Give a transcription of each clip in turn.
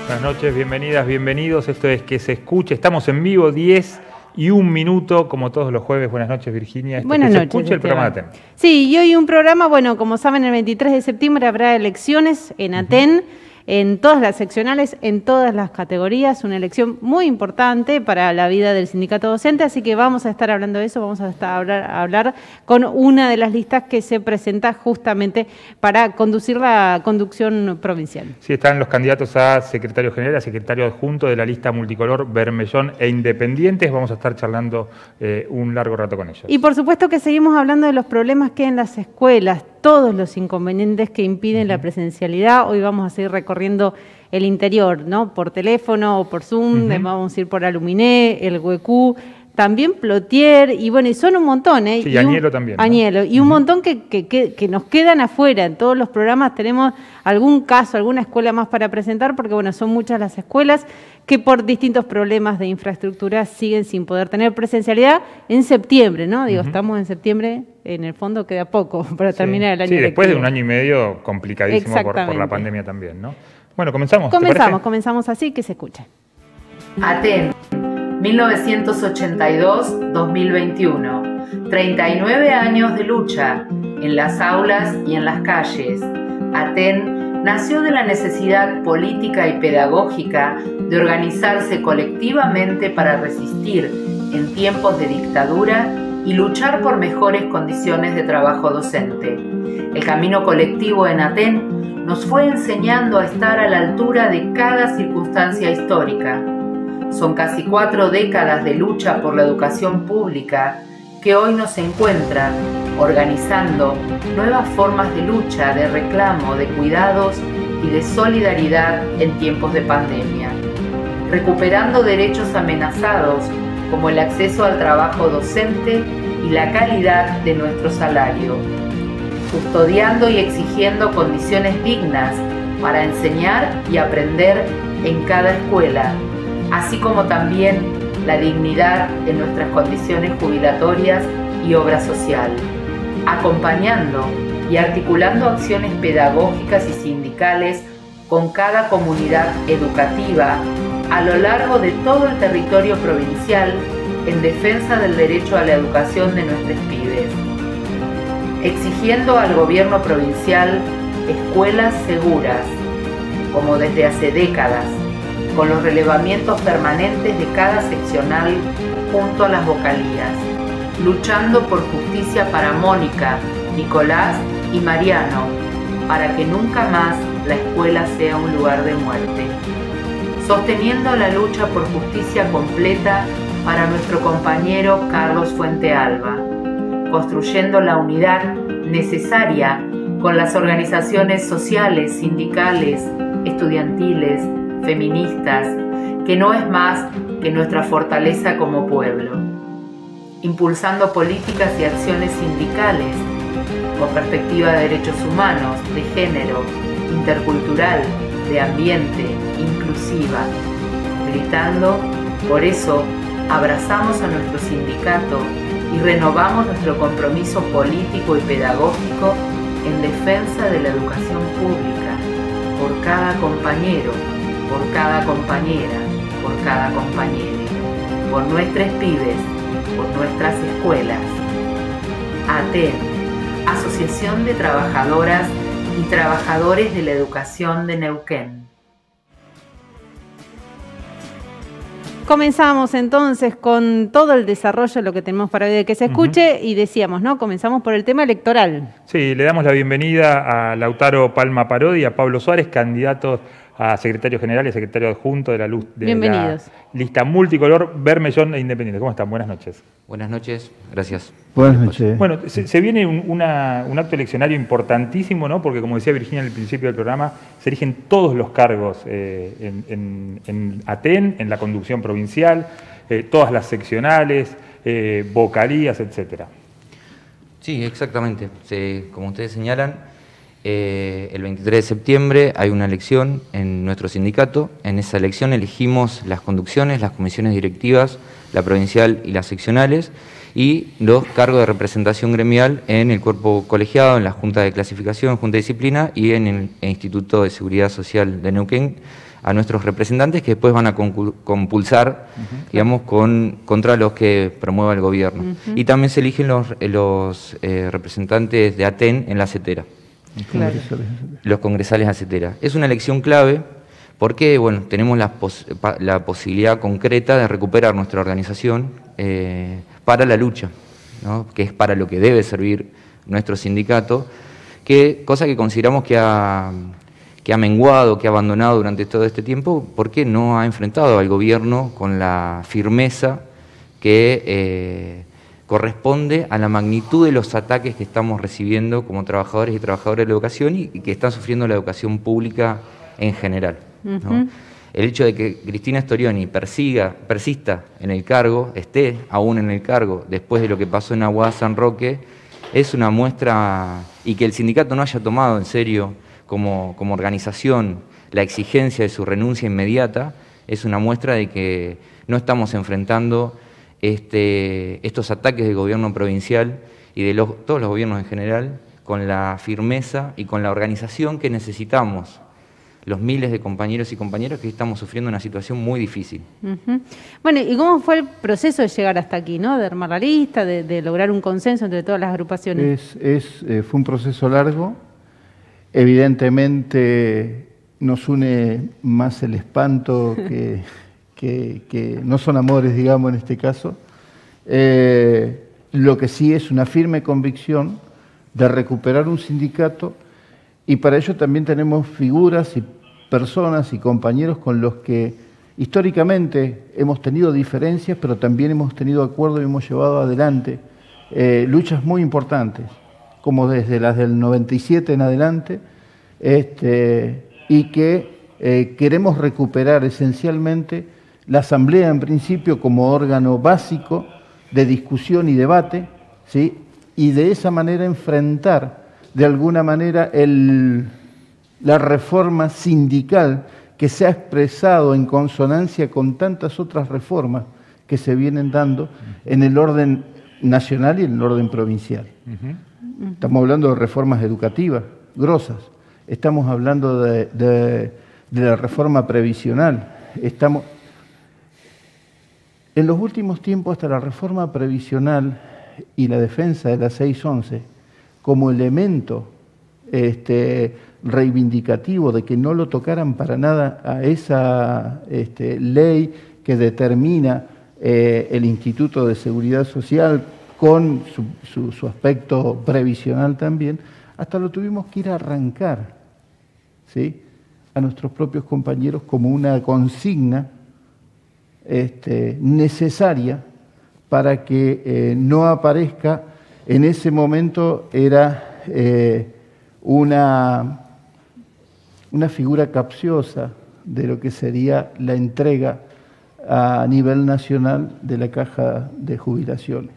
Buenas noches, bienvenidas, bienvenidos. Esto es Que se escuche. Estamos en vivo, 10:01, como todos los jueves. Buenas noches, Virginia. Buenas noches. Que se escuche el programa de Aten. Sí, y hoy un programa, bueno, como saben, el 23 de septiembre habrá elecciones en Aten, en todas las seccionales, en todas las categorías. Una elección muy importante para la vida del sindicato docente, así que vamos a estar hablando de eso, vamos a estar a hablar con una de las listas que se presenta justamente para conducir la conducción provincial. Sí, están los candidatos a secretario general, a secretario adjunto de la lista multicolor Bermellón e Independientes. Vamos a estar charlando un largo rato con ellos. Y por supuesto que seguimos hablando de los problemas que hay en las escuelas, todos los inconvenientes que impiden la presencialidad. Hoy vamos a seguir recorriendo el interior, ¿no? Por teléfono o por Zoom, vamos a ir por Aluminé, el Huecú, también Plotier, y bueno, y son un montón, ¿eh? Sí, y Añelo también, ¿no? Añelo, y un montón que nos quedan afuera. En todos los programas tenemos algún caso, alguna escuela más para presentar, porque bueno, son muchas las escuelas que por distintos problemas de infraestructura siguen sin poder tener presencialidad en septiembre, ¿no? Digo, estamos en septiembre, en el fondo queda poco para terminar el año lectivo. Sí, después de un año y medio complicadísimo por la pandemia también, ¿no? Bueno, comenzamos. Comenzamos así, que se escuche. Aten, 1982-2021. 39 años de lucha en las aulas y en las calles. Aten nació de la necesidad política y pedagógica de organizarse colectivamente para resistir en tiempos de dictadura y luchar por mejores condiciones de trabajo docente. El camino colectivo en Aten nos fue enseñando a estar a la altura de cada circunstancia histórica. Son casi 4 décadas de lucha por la educación pública que hoy nos encuentran organizando nuevas formas de lucha, de reclamo, de cuidados y de solidaridad en tiempos de pandemia, recuperando derechos amenazados como el acceso al trabajo docente y la calidad de nuestro salario, custodiando y exigiendo condiciones dignas para enseñar y aprender en cada escuela, así como también la dignidad de nuestras condiciones jubilatorias y obra social, acompañando y articulando acciones pedagógicas y sindicales con cada comunidad educativa a lo largo de todo el territorio provincial en defensa del derecho a la educación de nuestros pibes, exigiendo al gobierno provincial escuelas seguras, como desde hace décadas, con los relevamientos permanentes de cada seccional junto a las vocalías, luchando por justicia para Mónica, Nicolás y Mariano, para que nunca más la escuela sea un lugar de muerte, sosteniendo la lucha por justicia completa para nuestro compañero Carlos Fuentealba, construyendo la unidad necesaria con las organizaciones sociales, sindicales, estudiantiles, feministas, que no es más que nuestra fortaleza como pueblo, impulsando políticas y acciones sindicales con perspectiva de derechos humanos, de género, intercultural, de ambiente, inclusiva, gritando, por eso abrazamos a nuestro sindicato y renovamos nuestro compromiso político y pedagógico en defensa de la educación pública, por cada compañero, por cada compañera, por cada compañera, por nuestros pibes, por nuestras escuelas. Aten, Asociación de Trabajadoras y Trabajadores de la Educación de Neuquén. Comenzamos entonces con todo el desarrollo de lo que tenemos para hoy de Que se escuche y decíamos, ¿no? Comenzamos por el tema electoral. Sí, le damos la bienvenida a Lautaro Palma Parodi y a Pablo Suárez, candidatos a secretario general y secretario adjunto de la lista multicolor Bermellón e Independiente. ¿Cómo están? Buenas noches. Buenas noches, gracias. Buenas noches. Bueno, se viene un acto eleccionario importantísimo, ¿no? Porque como decía Virginia al principio del programa, se eligen todos los cargos en Aten, en la conducción provincial, todas las seccionales, vocalías, etcétera. Sí, exactamente. Como ustedes señalan, el 23 de septiembre hay una elección en nuestro sindicato. En esa elección elegimos las conducciones, las comisiones directivas, la provincial y las seccionales, y los cargos de representación gremial en el cuerpo colegiado, en la Junta de Clasificación, Junta de Disciplina y en el Instituto de Seguridad Social de Neuquén, a nuestros representantes que después van a compulsar, digamos, contra los que promueva el gobierno. Y también se eligen los representantes de ATEN en la CETERA. Claro. Los congresales a CETERA. Es una elección clave porque, bueno, tenemos la posibilidad concreta de recuperar nuestra organización para la lucha, ¿no? Que es para lo que debe servir nuestro sindicato, cosa que consideramos que ha menguado, que ha abandonado durante todo este tiempo, porque no ha enfrentado al gobierno con la firmeza que corresponde a la magnitud de los ataques que estamos recibiendo como trabajadores y trabajadoras de la educación y que está sufriendo la educación pública en general, ¿no? El hecho de que Cristina Storioni persista en el cargo, esté aún en el cargo después de lo que pasó en Aguada San Roque, es una muestra, y que el sindicato no haya tomado en serio como organización la exigencia de su renuncia inmediata, es una muestra de que no estamos enfrentando estos ataques del gobierno provincial y de todos los gobiernos en general con la firmeza y con la organización que necesitamos los miles de compañeros y compañeras que estamos sufriendo una situación muy difícil. Bueno, ¿y cómo fue el proceso de llegar hasta aquí, ¿no? De armar la lista, de lograr un consenso entre todas las agrupaciones. Fue un proceso largo. Evidentemente nos une más el espanto que no son amores, digamos, en este caso. Lo que sí es una firme convicción de recuperar un sindicato, y para ello también tenemos figuras y personas y compañeros con los que históricamente hemos tenido diferencias, pero también hemos tenido acuerdos y hemos llevado adelante luchas muy importantes, como desde las del 97 en adelante, y que queremos recuperar esencialmente la Asamblea en principio como órgano básico de discusión y debate, ¿sí? Y de esa manera enfrentar de alguna manera la reforma sindical que se ha expresado en consonancia con tantas otras reformas que se vienen dando en el orden nacional y en el orden provincial. Estamos hablando de reformas educativas grosas, estamos hablando de la reforma previsional, en los últimos tiempos hasta la reforma previsional y la defensa de la 611 como elemento reivindicativo de que no lo tocaran para nada a esa ley que determina el Instituto de Seguridad Social con su aspecto previsional también, hasta lo tuvimos que ir a arrancar, ¿sí?, a nuestros propios compañeros como una consigna necesaria para que no aparezca. En ese momento era una figura capciosa de lo que sería la entrega a nivel nacional de la caja de jubilaciones.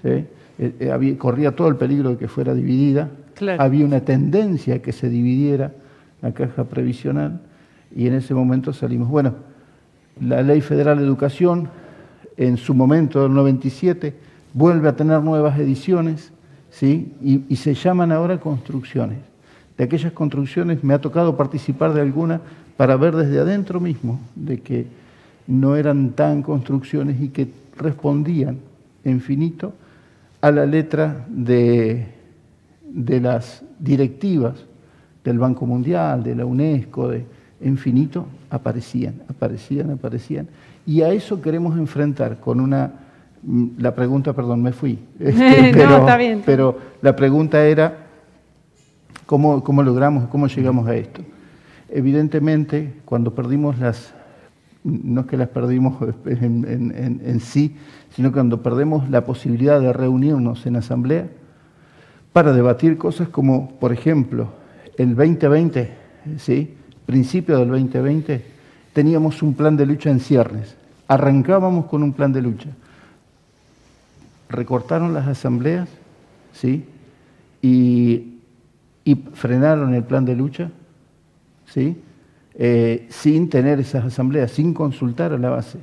¿Sí? Corría todo el peligro de que fuera dividida. Claro. Había una tendencia a que se dividiera la caja previsional y en ese momento salimos. Bueno, la Ley Federal de Educación, en su momento del 97, vuelve a tener nuevas ediciones, ¿sí? Y se llaman ahora construcciones. De aquellas construcciones me ha tocado participar de alguna para ver desde adentro mismo de que no eran tan construcciones y que respondían en finito a la letra de las directivas del Banco Mundial, de la UNESCO, en finito, aparecían. Y a eso queremos enfrentar con la pregunta, perdón, me fui. No, está bien. Pero la pregunta era, ¿cómo logramos, cómo llegamos a esto? Evidentemente, cuando perdimos no es que las perdimos en sí, sino cuando perdemos la posibilidad de reunirnos en asamblea para debatir cosas como, por ejemplo, el 2020, ¿sí?, principio del 2020, teníamos un plan de lucha en ciernes. Arrancábamos con un plan de lucha. Recortaron las asambleas, ¿sí?, y frenaron el plan de lucha, ¿sí?, sin tener esas asambleas, sin consultar a la base.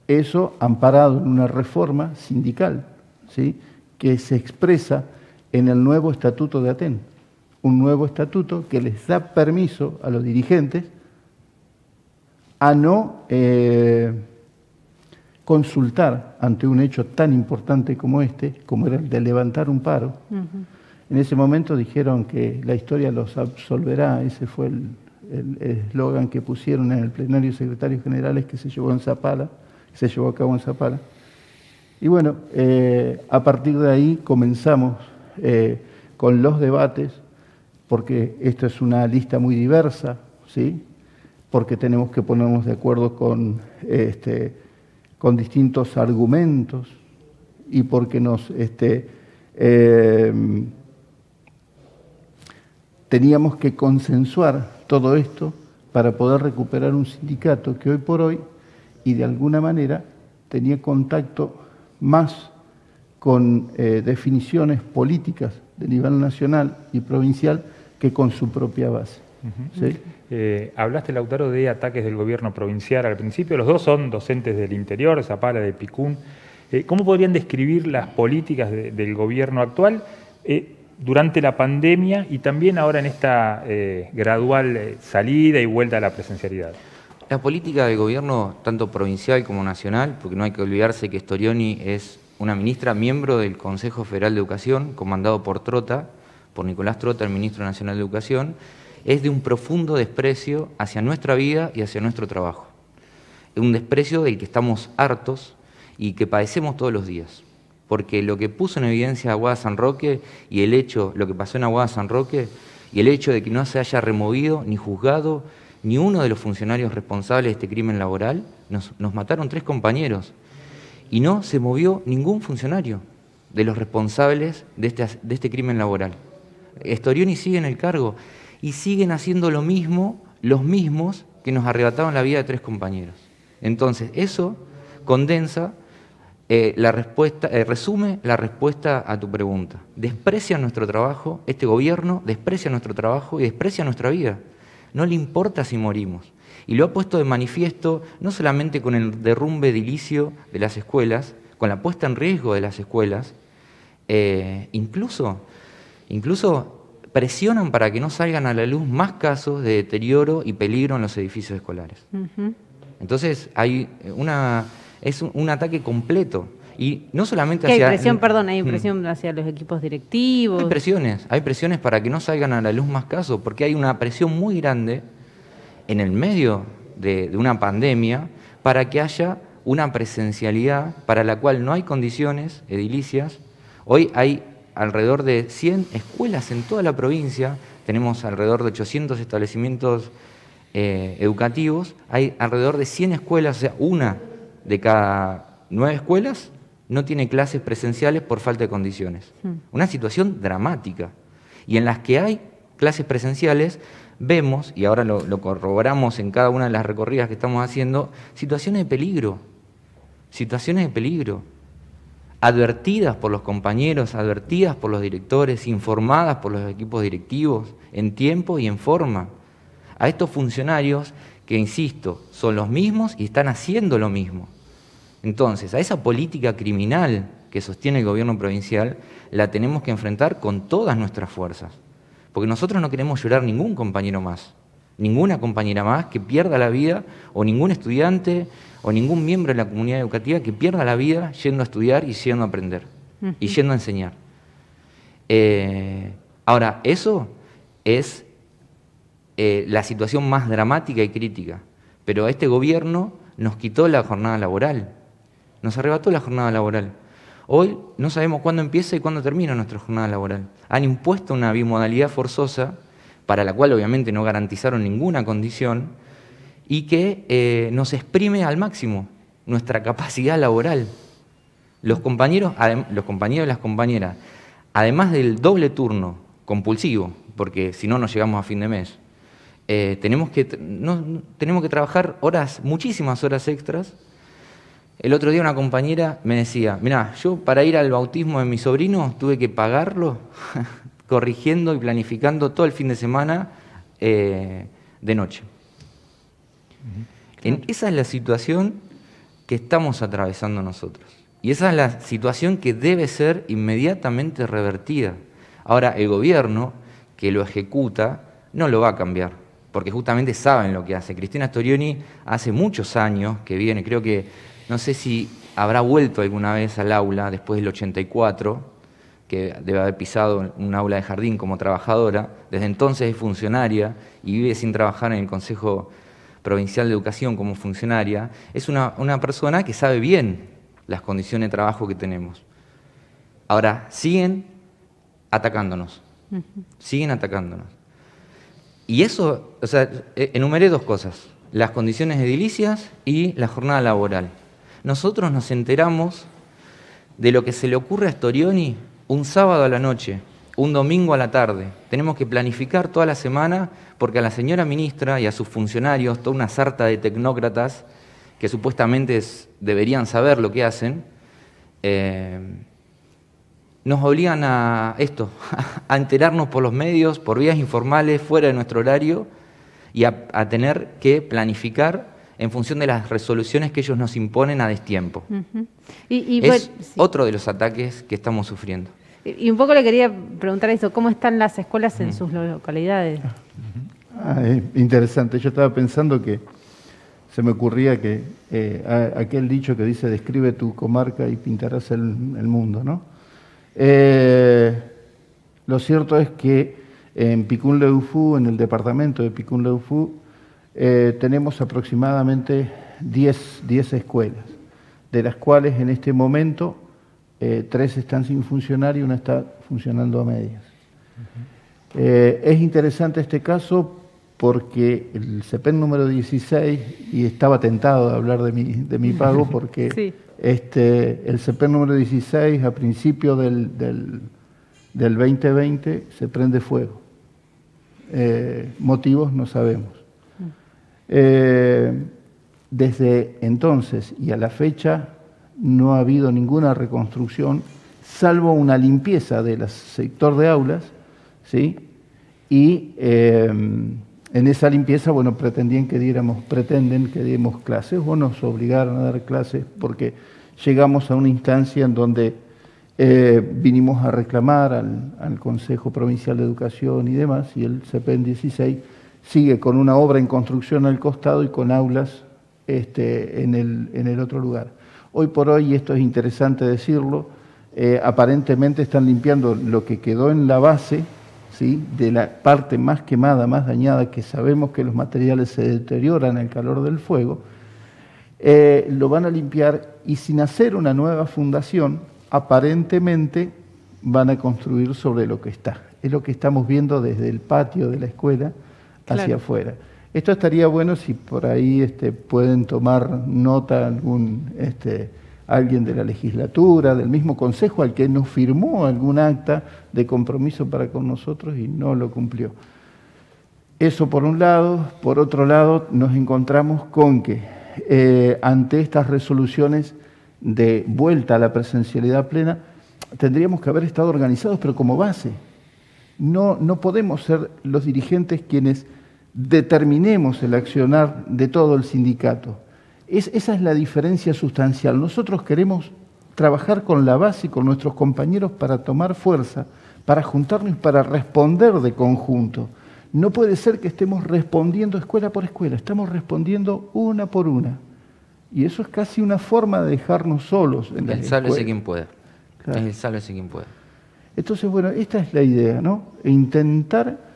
Eso amparado en una reforma sindical, ¿sí?, que se expresa en el nuevo estatuto de ATEN. Un nuevo estatuto que les da permiso a los dirigentes a no consultar ante un hecho tan importante como este, como era el de levantar un paro. En ese momento dijeron que la historia los absolverá, ese fue el eslogan que pusieron en el plenario de secretarios generales que se llevó a cabo en Zapala. Y bueno, a partir de ahí comenzamos con los debates, porque esto es una lista muy diversa, ¿sí? Porque tenemos que ponernos de acuerdo con distintos argumentos y porque teníamos que consensuar todo esto para poder recuperar un sindicato que hoy por hoy, y de alguna manera, tenía contacto más con definiciones políticas de nivel nacional y provincial que con su propia base. ¿Sí? Hablaste, Lautaro, de ataques del gobierno provincial al principio. Los dos son docentes del interior, Zapala, de Picún. ¿Cómo podrían describir las políticas del gobierno actual durante la pandemia y también ahora en esta gradual salida y vuelta a la presencialidad? La política del gobierno, tanto provincial como nacional, porque no hay que olvidarse que Storioni es una ministra miembro del Consejo Federal de Educación, comandado por Nicolás Trota, el ministro nacional de Educación, es de un profundo desprecio hacia nuestra vida y hacia nuestro trabajo. Es un desprecio del que estamos hartos y que padecemos todos los días. Porque lo que puso en evidencia Aguada San Roque y lo que pasó en Aguada San Roque y el hecho de que no se haya removido ni juzgado ni uno de los funcionarios responsables de este crimen laboral, nos mataron 3 compañeros y no se movió ningún funcionario de los responsables de este crimen laboral. Storioni sigue en el cargo y siguen haciendo lo mismo los mismos que nos arrebataron la vida de 3 compañeros. Entonces, eso condensa resume la respuesta a tu pregunta. Desprecia nuestro trabajo, este gobierno desprecia nuestro trabajo y desprecia nuestra vida. No le importa si morimos. Y lo ha puesto de manifiesto no solamente con el derrumbe edilicio de las escuelas, con la puesta en riesgo de las escuelas, incluso presionan para que no salgan a la luz más casos de deterioro y peligro en los edificios escolares. Entonces hay es un ataque completo. Y no solamente hacia... Hay presión hacia los equipos directivos. Hay presiones para que no salgan a la luz más casos, porque hay una presión muy grande en el medio de una pandemia para que haya una presencialidad para la cual no hay condiciones edilicias. Hoy hay alrededor de 100 escuelas en toda la provincia, tenemos alrededor de 800 establecimientos educativos, hay alrededor de 100 escuelas, o sea, una de cada 9 escuelas no tiene clases presenciales por falta de condiciones. Una situación dramática. Y en las que hay clases presenciales, vemos, y ahora lo corroboramos en cada una de las recorridas que estamos haciendo, situaciones de peligro. Situaciones de peligro. Advertidas por los compañeros, advertidas por los directores, informadas por los equipos directivos, en tiempo y en forma. A estos funcionarios que, insisto, son los mismos y están haciendo lo mismo. Entonces, a esa política criminal que sostiene el gobierno provincial, la tenemos que enfrentar con todas nuestras fuerzas. Porque nosotros no queremos llorar ningún compañero más, ninguna compañera más que pierda la vida, o ningún estudiante, o ningún miembro de la comunidad educativa que pierda la vida yendo a estudiar y yendo a aprender, y yendo a enseñar. Ahora, eso es la situación más dramática y crítica, pero este gobierno nos quitó la jornada laboral. Nos arrebató la jornada laboral. Hoy no sabemos cuándo empieza y cuándo termina nuestra jornada laboral. Han impuesto una bimodalidad forzosa, para la cual obviamente no garantizaron ninguna condición, y que nos exprime al máximo nuestra capacidad laboral. Los compañeros y las compañeras, además del doble turno compulsivo, porque si no, no llegamos a fin de mes, tenemos que trabajar muchísimas horas extras. El otro día una compañera me decía, mirá, yo para ir al bautismo de mi sobrino tuve que pagarlo corrigiendo y planificando todo el fin de semana de noche. Esa es la situación que estamos atravesando nosotros. Y esa es la situación que debe ser inmediatamente revertida. Ahora, el gobierno que lo ejecuta no lo va a cambiar. porque justamente saben lo que hace. Cristina Storioni hace muchos años que viene, creo que, no sé si habrá vuelto alguna vez al aula después del 84, que debe haber pisado un aula de jardín como trabajadora. Desde entonces es funcionaria y vive sin trabajar en el Consejo Provincial de Educación como funcionaria. Es una persona que sabe bien las condiciones de trabajo que tenemos. Ahora, siguen atacándonos. Siguen atacándonos. Y eso, o sea, enumeré dos cosas: las condiciones edilicias y la jornada laboral. Nosotros nos enteramos de lo que se le ocurre a Storioni un sábado a la noche, un domingo a la tarde. Tenemos que planificar toda la semana porque a la señora ministra y a sus funcionarios, toda una sarta de tecnócratas que supuestamente deberían saber lo que hacen, nos obligan a esto, a enterarnos por los medios, por vías informales, fuera de nuestro horario, y a tener que planificar en función de las resoluciones que ellos nos imponen a destiempo. Es otro de los ataques que estamos sufriendo. Y un poco le quería preguntar eso, ¿cómo están las escuelas en sus localidades? Interesante, yo estaba pensando que se me ocurría que aquel dicho que dice: describe tu comarca y pintarás el mundo, ¿no? Lo cierto es que en Picún-Leufú, en el departamento de Picún-Leufú, tenemos aproximadamente 10 escuelas, de las cuales en este momento 3 están sin funcionar y una está funcionando a medias. Es interesante este caso porque el CEPEN número 16, y estaba tentado de hablar de mi pago porque sí. El CEPEN número 16 a principio del 2020 se prende fuego. Motivos no sabemos. Desde entonces y a la fecha no ha habido ninguna reconstrucción, salvo una limpieza del sector de aulas, ¿sí? Y en esa limpieza, bueno, pretenden que diéramos clases, o nos obligaron a dar clases, porque llegamos a una instancia en donde vinimos a reclamar al Consejo Provincial de Educación y demás, y el CEPEN 16 sigue con una obra en construcción al costado y con aulas en el otro lugar. Hoy por hoy, y esto es interesante decirlo, aparentemente están limpiando lo que quedó en la base, ¿sí?, de la parte más quemada, más dañada, que sabemos que los materiales se deterioran al calor del fuego. Lo van a limpiar y, sin hacer una nueva fundación, aparentemente van a construir sobre lo que está. Es lo que estamos viendo desde el patio de la escuela hacia afuera. Esto estaría bueno si por ahí pueden tomar nota alguien de la legislatura, del mismo consejo al que nos firmó algún acta de compromiso para con nosotros y no lo cumplió. Eso por un lado. Por otro lado, nos encontramos con que ante estas resoluciones de vuelta a la presencialidad plena, tendríamos que haber estado organizados, pero como base. No podemos ser los dirigentes quienes determinemos el accionar de todo el sindicato. Esa es la diferencia sustancial. Nosotros queremos trabajar con la base y con nuestros compañeros para tomar fuerza, para juntarnos y para responder de conjunto. No puede ser que estemos respondiendo escuela por escuela, estamos respondiendo una por una. Y eso es casi una forma de dejarnos solos en las escuelas. Sálvese quien pueda. Claro. Sálvese quien pueda. Entonces, bueno, esta es la idea, ¿no? Intentar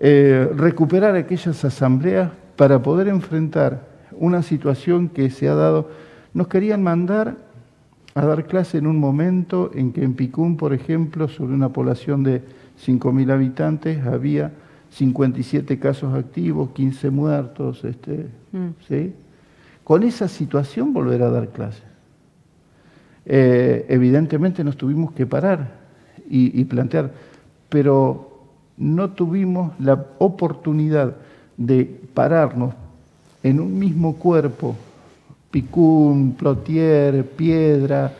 recuperar aquellas asambleas para poder enfrentar una situación que se ha dado. Nos querían mandar a dar clase en un momento en que en Picún, por ejemplo, sobre una población de 5.000 habitantes, había 57 casos activos, 15 muertos, ¿sí? Con esa situación volver a dar clases. Evidentemente nos tuvimos que parar y plantear, pero no tuvimos la oportunidad de pararnos en un mismo cuerpo, Picún, Plotier, Piedra,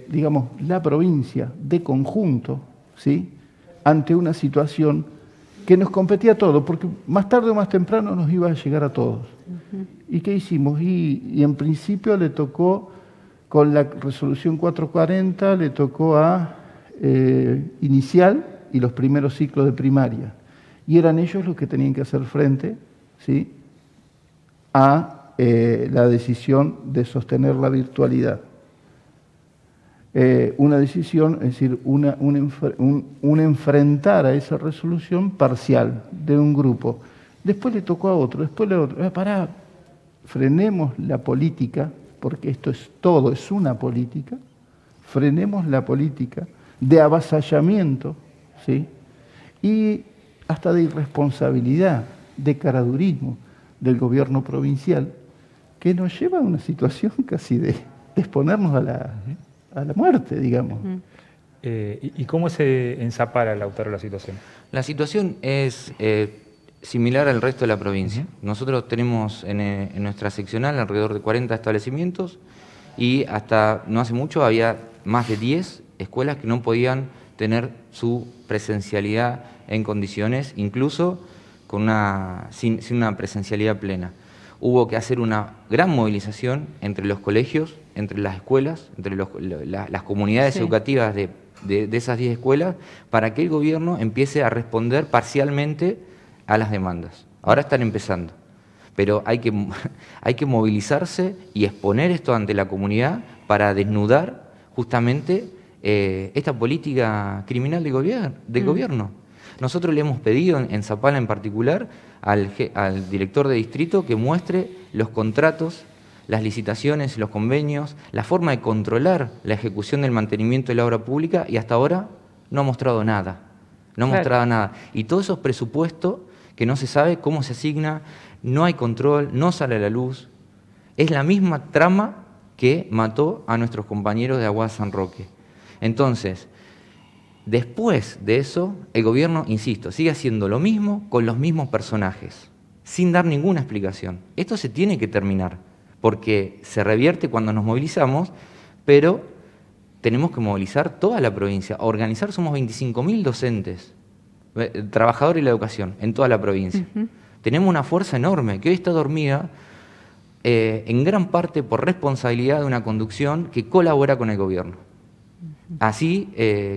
digamos, la provincia de conjunto, ¿sí?, ante una situación que nos competía a todos, porque más tarde o más temprano nos iba a llegar a todos. ¿Y qué hicimos? Y en principio le tocó, con la resolución 440, le tocó a inicial y los primeros ciclos de primaria. y eran ellos los que tenían que hacer frente, ¿sí?, a la decisión de sostener la virtualidad. Una decisión, es decir, un enfrentar a esa resolución parcial de un grupo. Después le tocó a otro, después le otro. Pará, frenemos la política, porque esto es todo, es una política. Frenemos la política de avasallamiento, ¿sí?, y hasta de irresponsabilidad, de caradurismo del gobierno provincial, que nos lleva a una situación casi de exponernos a la muerte, digamos. ¿Y cómo se ensapara, Lautaro, la situación? La situación es similar al resto de la provincia. Nosotros tenemos en nuestra seccional alrededor de 40 establecimientos y hasta no hace mucho había más de 10 escuelas que no podían tener su presencialidad en condiciones, incluso sin una presencialidad plena. Hubo que hacer una gran movilización entre los colegios, entre las escuelas, entre las comunidades educativas de esas 10 escuelas, para que el gobierno empiece a responder parcialmente a las demandas. Ahora están empezando, pero hay que movilizarse y exponer esto ante la comunidad para desnudar justamente esta política criminal del gobierno. Nosotros le hemos pedido en Zapala en particular al director de distrito que muestre los contratos, las licitaciones, los convenios, la forma de controlar la ejecución del mantenimiento de la obra pública, y hasta ahora no ha mostrado nada. No ha mostrado nada. Y todos esos presupuestos que no se sabe cómo se asigna, no hay control, no sale a la luz. Es la misma trama que mató a nuestros compañeros de Aguada San Roque. Entonces, después de eso, el gobierno, insisto, sigue haciendo lo mismo con los mismos personajes, sin dar ninguna explicación. Esto se tiene que terminar, porque se revierte cuando nos movilizamos, pero tenemos que movilizar toda la provincia. A organizar, somos 25.000 docentes, trabajadores de la educación en toda la provincia. Tenemos una fuerza enorme que hoy está dormida en gran parte por responsabilidad de una conducción que colabora con el gobierno. Así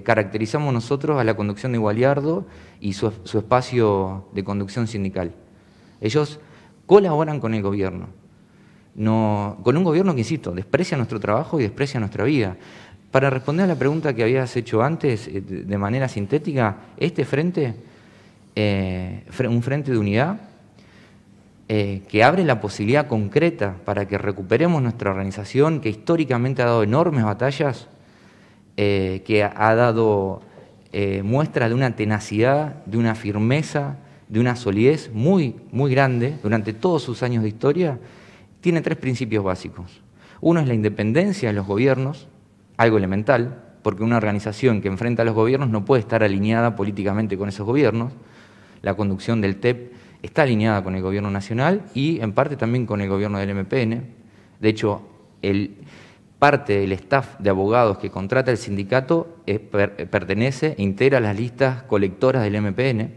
caracterizamos nosotros a la conducción de Gualiardo y su espacio de conducción sindical. Ellos colaboran con el gobierno, con un gobierno que, insisto, desprecia nuestro trabajo y desprecia nuestra vida. Para responder a la pregunta que habías hecho antes, de manera sintética, este frente, un frente de unidad, que abre la posibilidad concreta para que recuperemos nuestra organización, que históricamente ha dado enormes batallas, que ha dado muestra de una tenacidad, de una firmeza, de una solidez muy, muy grande durante todos sus años de historia, tiene 3 principios básicos. Uno es la independencia de los gobiernos, algo elemental, porque una organización que enfrenta a los gobiernos no puede estar alineada políticamente con esos gobiernos. La conducción del TEP está alineada con el gobierno nacional y en parte también con el gobierno del MPN. De hecho, parte del staff de abogados que contrata el sindicato pertenece e integra las listas colectoras del MPN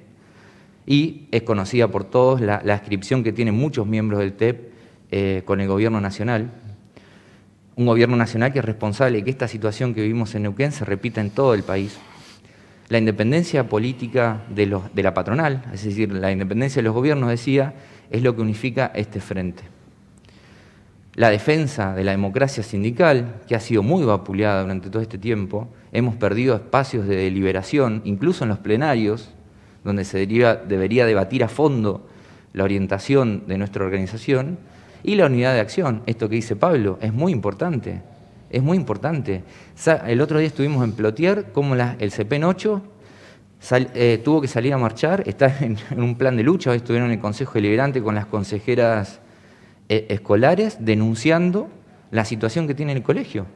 y es conocida por todos la adscripción que tienen muchos miembros del TEP con el gobierno nacional. Un gobierno nacional que es responsable de que esta situación que vivimos en Neuquén se repita en todo el país. La independencia política de la patronal, es decir, la independencia de los gobiernos, decía, es lo que unifica este frente. La defensa de la democracia sindical, que ha sido muy vapuleada durante todo este tiempo. Hemos perdido espacios de deliberación, incluso en los plenarios, donde se debería debatir a fondo la orientación de nuestra organización. Y la unidad de acción, esto que dice Pablo, es muy importante. Es muy importante. El otro día estuvimos en Plotier, como el CEPEN 8 tuvo que salir a marchar, está en un plan de lucha. Hoy estuvieron en el Consejo Deliberante con las consejeras escolares denunciando la situación que tiene el colegio.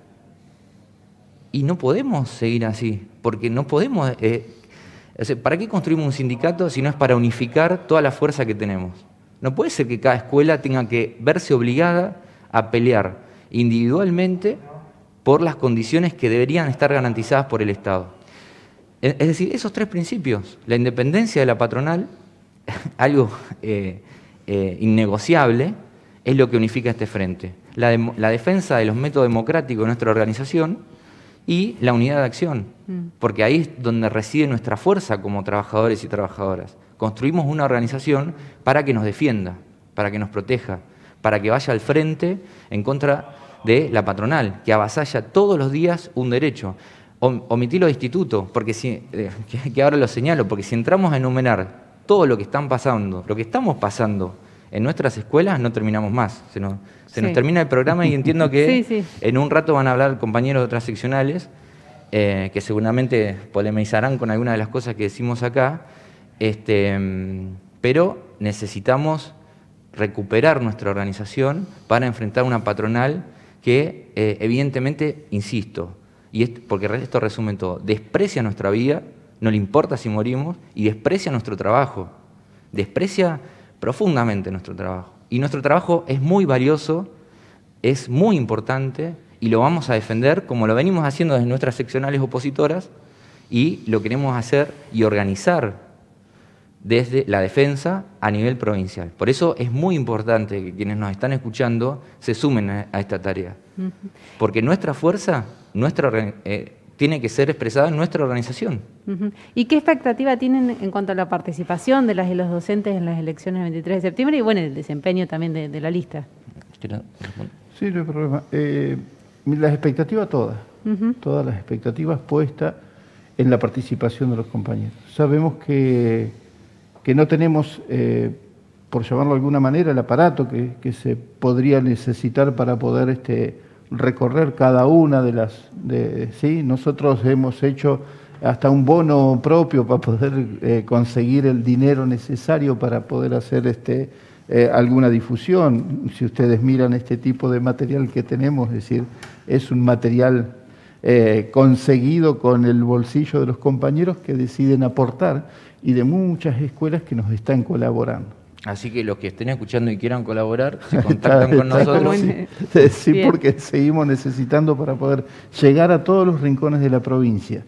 Y no podemos seguir así, porque no podemos... ¿para qué construimos un sindicato si no es para unificar toda la fuerza que tenemos? No puede ser que cada escuela tenga que verse obligada a pelear individualmente por las condiciones que deberían estar garantizadas por el Estado. Es decir, esos 3 principios, la independencia de la patronal, algo innegociable, es lo que unifica este frente. La defensa de los métodos democráticos de nuestra organización y la unidad de acción, porque ahí es donde reside nuestra fuerza como trabajadores y trabajadoras. construimos una organización para que nos defienda, para que nos proteja, para que vaya al frente en contra de la patronal, que avasalla todos los días un derecho. Omití los institutos, porque que ahora lo señalo, porque si entramos a enumerar todo lo que estamos pasando en nuestras escuelas, no terminamos más. Se nos termina el programa y entiendo que en un rato van a hablar compañeros de otras seccionales que seguramente polemizarán con algunas de las cosas que decimos acá, pero necesitamos recuperar nuestra organización para enfrentar una patronal que evidentemente, insisto, porque esto resume todo, desprecia nuestra vida, no le importa si morimos, y desprecia nuestro trabajo, desprecia profundamente nuestro trabajo. Y nuestro trabajo es muy valioso, es muy importante, y lo vamos a defender como lo venimos haciendo desde nuestras seccionales opositoras, y lo queremos hacer y organizar desde la defensa a nivel provincial. Por eso es muy importante que quienes nos están escuchando se sumen a esta tarea. Porque nuestra fuerza tiene que ser expresada en nuestra organización. ¿Y qué expectativa tienen en cuanto a la participación de las y los docentes en las elecciones del 23 de septiembre y bueno, el desempeño también de la lista? Sí, no hay problema. Las expectativas todas las expectativas puestas en la participación de los compañeros. Sabemos que no tenemos, por llamarlo de alguna manera, el aparato que se podría necesitar para poder recorrer cada una de las... ¿sí? Nosotros hemos hecho hasta un bono propio para poder conseguir el dinero necesario para poder hacer alguna difusión. Si ustedes miran este tipo de material que tenemos, es decir, es un material conseguido con el bolsillo de los compañeros que deciden aportar y de muchas escuelas que nos están colaborando. Así que los que estén escuchando y quieran colaborar, se contactan con nosotros. Sí, porque seguimos necesitando para poder llegar a todos los rincones de la provincia.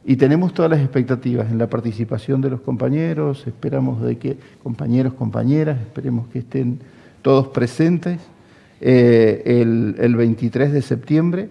Y tenemos todas las expectativas en la participación de los compañeros, esperamos de que compañeros, compañeras, esperemos que estén todos presentes el 23 de septiembre,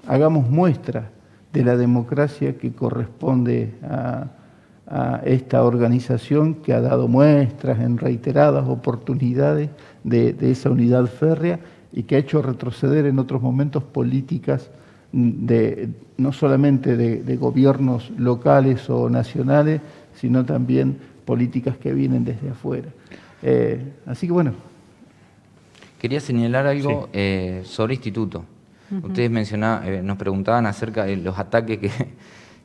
hagamos muestra de la democracia que corresponde a esta organización que ha dado muestras en reiteradas oportunidades de esa unidad férrea y que ha hecho retroceder en otros momentos políticas no solamente de gobiernos locales o nacionales, sino también políticas que vienen desde afuera. Así que bueno. Quería señalar algo sobre instituto. Ustedes nos preguntaban acerca de los ataques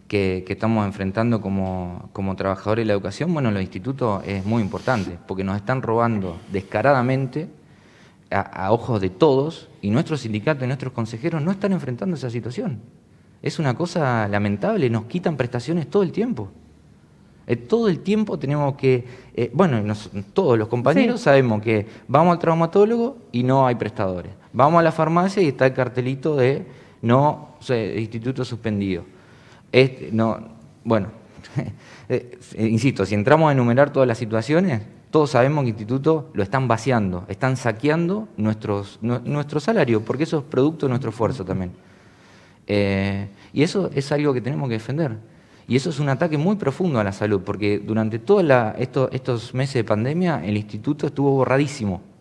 que estamos enfrentando como trabajadores de la educación. Bueno, los institutos es muy importante, porque nos están robando descaradamente a ojos de todos, y nuestros sindicatos y nuestros consejeros no están enfrentando esa situación. Es una cosa lamentable, nos quitan prestaciones todo el tiempo. Todo el tiempo tenemos que... todos los compañeros sabemos que vamos al traumatólogo y no hay prestadores. Vamos a la farmacia y está el cartelito de instituto suspendido. Insisto, si entramos a enumerar todas las situaciones, todos sabemos que institutos lo están vaciando, están saqueando nuestro salario, porque eso es producto de nuestro esfuerzo también. Y eso es algo que tenemos que defender. Y eso es un ataque muy profundo a la salud, porque durante todos estos meses de pandemia el instituto estuvo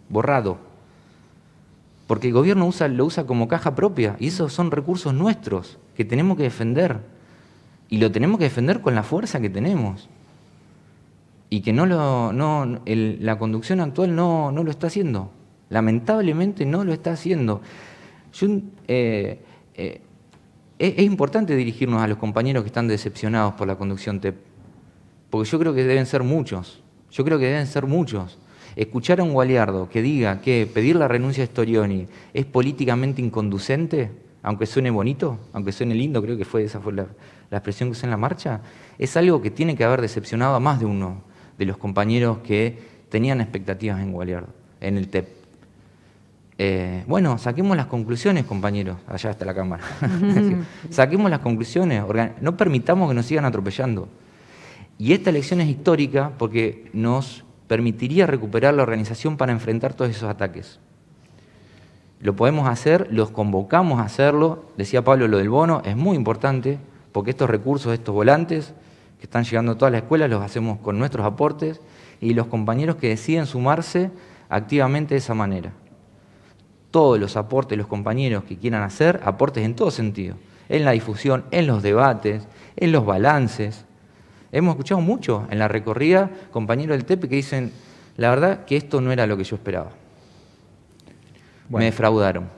borrado. Porque el gobierno lo usa como caja propia, y esos son recursos nuestros que tenemos que defender. Y lo tenemos que defender con la fuerza que tenemos. Y que la conducción actual no lo está haciendo. Lamentablemente no lo está haciendo. Es importante dirigirnos a los compañeros que están decepcionados por la conducción TEP, porque yo creo que deben ser muchos. Escuchar a un Gualiardo que diga que pedir la renuncia de Storioni es políticamente inconducente, aunque suene bonito, aunque suene lindo, creo que esa fue la expresión que usé en la marcha, es algo que tiene que haber decepcionado a más de uno de los compañeros que tenían expectativas en Gualiardo, en el TEP. Saquemos las conclusiones, compañeros. Allá está la cámara. Saquemos las conclusiones. No permitamos que nos sigan atropellando. Y esta elección es histórica porque nos permitiría recuperar la organización para enfrentar todos esos ataques. Lo podemos hacer, los convocamos a hacerlo. Decía Pablo lo del bono, es muy importante porque estos recursos, estos volantes que están llegando a todas las escuelas, los hacemos con nuestros aportes y los compañeros que deciden sumarse activamente de esa manera. Todos los aportes, los compañeros que quieran hacer, aportes en todo sentido, en la difusión, en los debates, en los balances. Hemos escuchado mucho en la recorrida compañeros del TEPE que dicen, la verdad que esto no era lo que yo esperaba. Me defraudaron.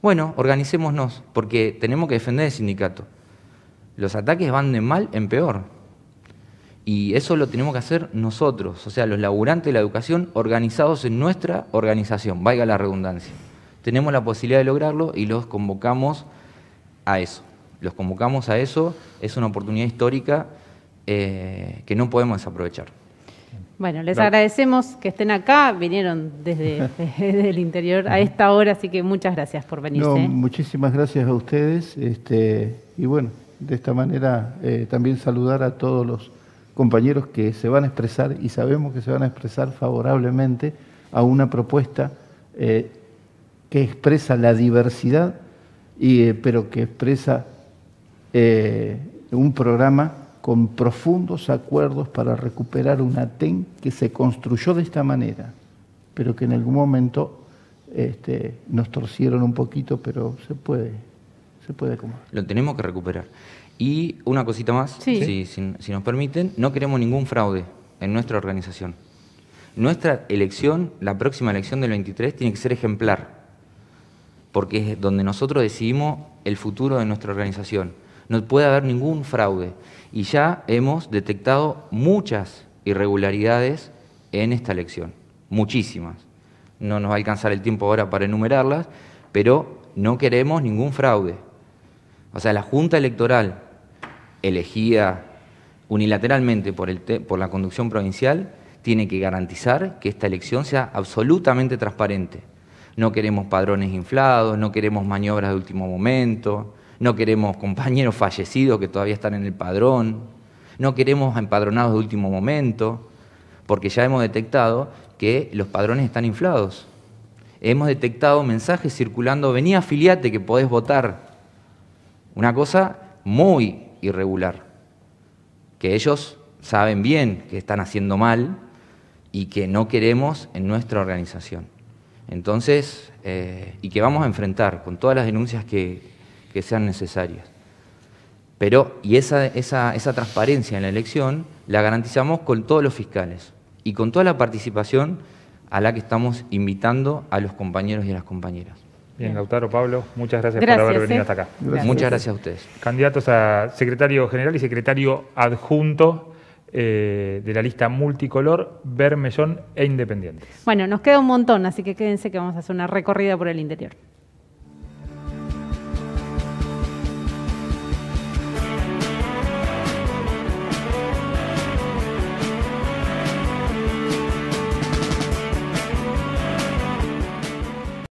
Bueno, organicémonos, porque tenemos que defender el sindicato. Los ataques van de mal en peor. Y eso lo tenemos que hacer nosotros, o sea, los laburantes de la educación organizados en nuestra organización, valga la redundancia. Tenemos la posibilidad de lograrlo y los convocamos a eso. Los convocamos a eso, es una oportunidad histórica que no podemos desaprovechar. Bueno, les agradecemos que estén acá, vinieron desde el interior a esta hora, así que muchas gracias por venirse. No, muchísimas gracias a ustedes, y bueno, de esta manera también saludar a todos los compañeros que se van a expresar, y sabemos que se van a expresar favorablemente a una propuesta que expresa la diversidad, pero que expresa un programa con profundos acuerdos para recuperar una ATEN que se construyó de esta manera, pero que en algún momento nos torcieron un poquito, pero se puede acomodar. Lo tenemos que recuperar. Y una cosita más, si nos permiten, no queremos ningún fraude en nuestra organización. Nuestra elección, la próxima elección del 23, tiene que ser ejemplar, porque es donde nosotros decidimos el futuro de nuestra organización. No puede haber ningún fraude. Y ya hemos detectado muchas irregularidades en esta elección, muchísimas. No nos va a alcanzar el tiempo ahora para enumerarlas, pero no queremos ningún fraude. O sea, la Junta Electoral, elegida unilateralmente por la conducción provincial, tiene que garantizar que esta elección sea absolutamente transparente. No queremos padrones inflados, no queremos maniobras de último momento, no queremos compañeros fallecidos que todavía están en el padrón, no queremos empadronados de último momento, porque ya hemos detectado que los padrones están inflados. Hemos detectado mensajes circulando, vení, afiliate que podés votar. Una cosa muy irregular, que ellos saben bien que están haciendo mal y que no queremos en nuestra organización. Entonces, y que vamos a enfrentar con todas las denuncias que sean necesarias. Pero, y esa transparencia en la elección la garantizamos con todos los fiscales y con toda la participación a la que estamos invitando a los compañeros y a las compañeras. Bien, Lautaro, Pablo, muchas gracias por haber venido hasta acá. Gracias. Muchas gracias a ustedes. Candidatos a secretario general y secretario adjunto de la lista multicolor, Bermellón e Independientes. Bueno, nos queda un montón, así que quédense que vamos a hacer una recorrida por el interior.